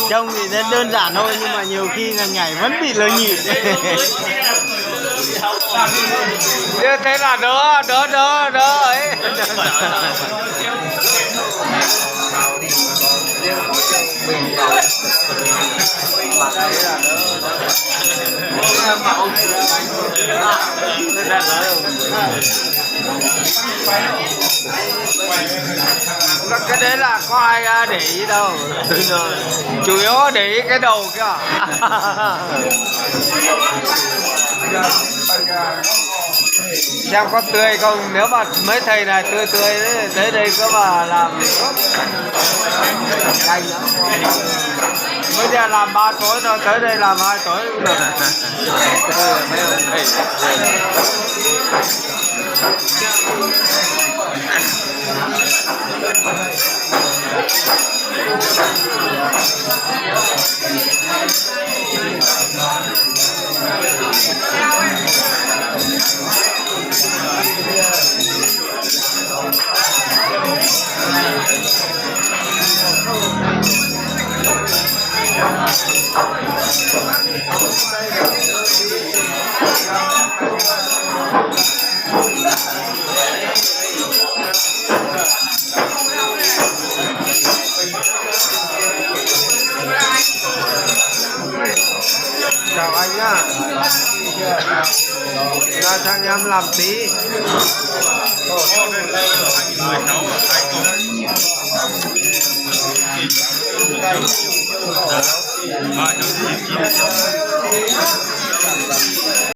Trông thì nó đơn giản thôi nhưng mà nhiều khi là nhảy vẫn bị lờ nhịp. Như thế là đỡ ấy. Cái đấy là có ai để ý đâu. Chủ yếu để ý cái đầu kia. Xem có tươi không, nếu mà mấy thầy này tươi đấy, tới đây cứ mà làm nhanh lắm. Bây giờ làm 3 tối thôi, tới đây làm 2 tối cũng được. Mấy ông thầy. Chào anh nhá. Ra sang em làm tí.